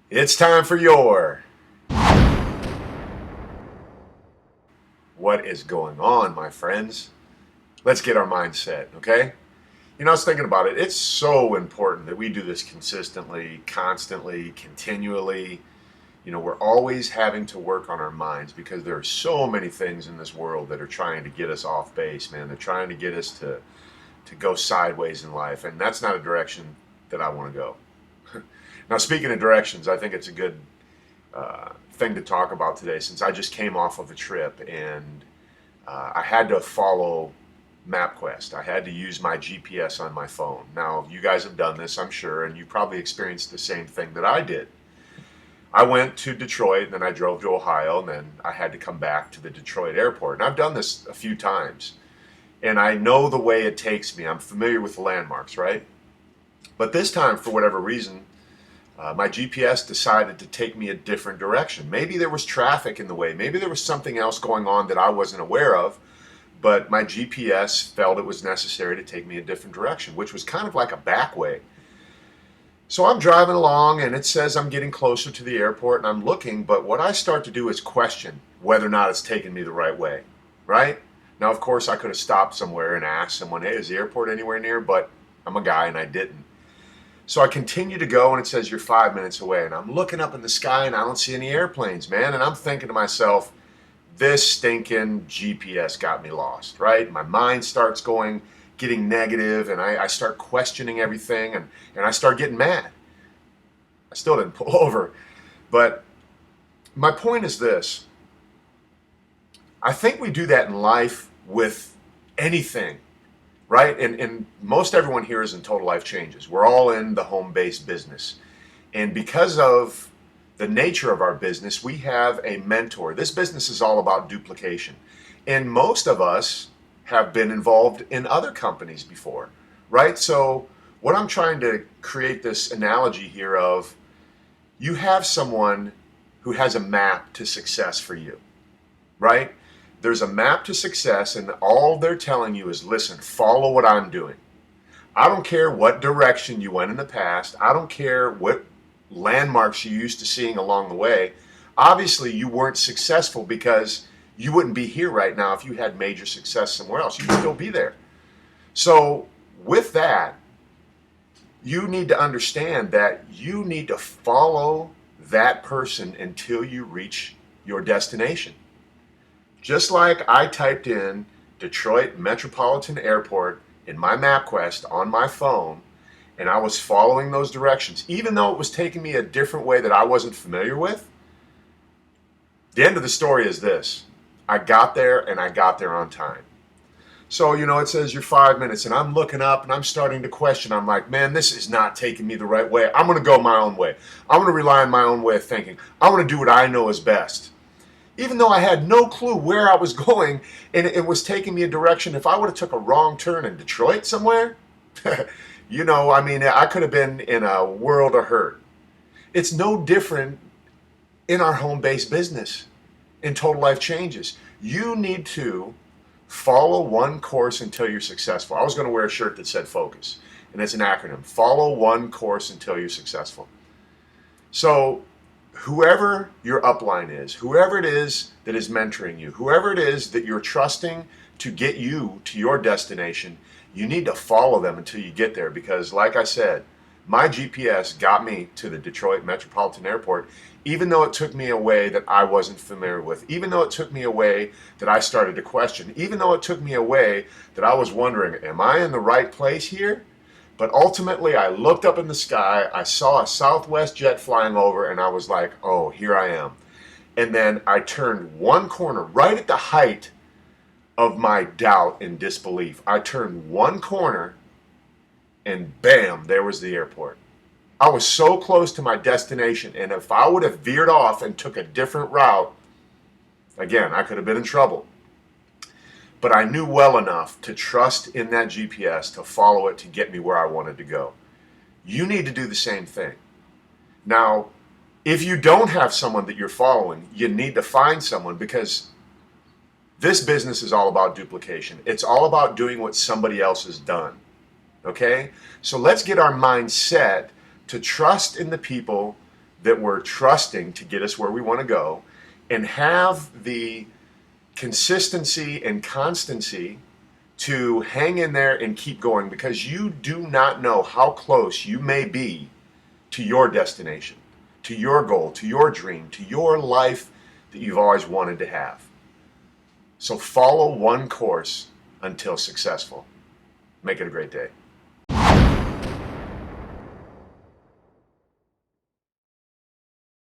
It's time for your What is going on, my friends? Let's get our mindset, okay? I was thinking about it. It's so important that we do this consistently, constantly, continually. We're always having to work on our minds because there are so many things in this world that are trying to get us off base, man. They're trying to get us to go sideways in life, and that's not a direction that I want to go. Now, speaking of directions, I think it's a good thing to talk about today since I just came off of a trip and I had to follow MapQuest. I had to use my GPS on my phone. Now, you guys have done this, I'm sure, and you probably experienced the same thing that I did. I went to Detroit, and then I drove to Ohio, and then I had to come back to the Detroit airport. And I've done this a few times, and I know the way it takes me. I'm familiar with the landmarks, right? But this time, for whatever reason, my GPS decided to take me a different direction. Maybe there was traffic in the way. Maybe there was something else going on that I wasn't aware of, but my GPS felt it was necessary to take me a different direction, which was kind of like a back way. So I'm driving along and it says I'm getting closer to the airport and I'm looking, but what I start to do is question whether or not it's taking me the right way, right? Now, of course, I could have stopped somewhere and asked someone, hey, is the airport anywhere near? But I'm a guy and I didn't. So I continue to go and it says you're 5 minutes away. And I'm looking up in the sky and I don't see any airplanes, man. And I'm thinking to myself, this stinking GPS got me lost, right? My mind starts getting negative, and I start questioning everything, and I start getting mad. I still didn't pull over. But my point is this. I think we do that in life with anything, right? And most everyone here is in total life changes. We're all in the home-based business. And because of the nature of our business, we have a mentor. This business is all about duplication. And most of us have been involved in other companies before, right? So what I'm trying to create this analogy here of, you have someone who has a map to success for you, right? There's a map to success, and all they're telling you is, listen, follow what I'm doing. I don't care what direction you went in the past. I don't care what landmarks you used to seeing along the way. Obviously, you weren't successful because you wouldn't be here right now if you had major success somewhere else. You'd still be there. So with that, you need to understand that you need to follow that person until you reach your destination. Just like I typed in Detroit Metropolitan Airport in my MapQuest on my phone, and I was following those directions, even though it was taking me a different way that I wasn't familiar with. The end of the story is this. I got there, and I got there on time. So, it says you're 5 minutes, and I'm looking up, and I'm starting to question. I'm like, man, this is not taking me the right way. I'm going to go my own way. I'm going to rely on my own way of thinking. I'm going to do what I know is best. Even though I had no clue where I was going, and it was taking me a direction. If I would have took a wrong turn in Detroit somewhere, I could have been in a world of hurt. It's no different in our home-based business, in total life changes. You need to follow one course until you're successful. I was going to wear a shirt that said focus, and it's an acronym. Follow one course until you're successful. So whoever your upline is, whoever it is that is mentoring you, whoever it is that you're trusting to get you to your destination, you need to follow them until you get there. Because like I said, my GPS got me to the Detroit Metropolitan Airport, even though it took me a way that I wasn't familiar with, even though it took me a way that I started to question, even though it took me a way that I was wondering, am I in the right place here? But ultimately, I looked up in the sky, I saw a Southwest jet flying over, and I was like, oh, here I am. And then I turned one corner right at the height of my doubt and disbelief. I turned one corner, and bam, there was the airport. I was so close to my destination, and if I would have veered off and took a different route, again, I could have been in trouble. But I knew well enough to trust in that GPS to follow it to get me where I wanted to go. You need to do the same thing. Now, if you don't have someone that you're following, you need to find someone, because this business is all about duplication. It's all about doing what somebody else has done. Okay? So let's get our mind set to trust in the people that we're trusting to get us where we want to go, and have the consistency and constancy to hang in there and keep going, because you do not know how close you may be to your destination, to your goal, to your dream, to your life that you've always wanted to have. So follow one course until successful. Make it a great day.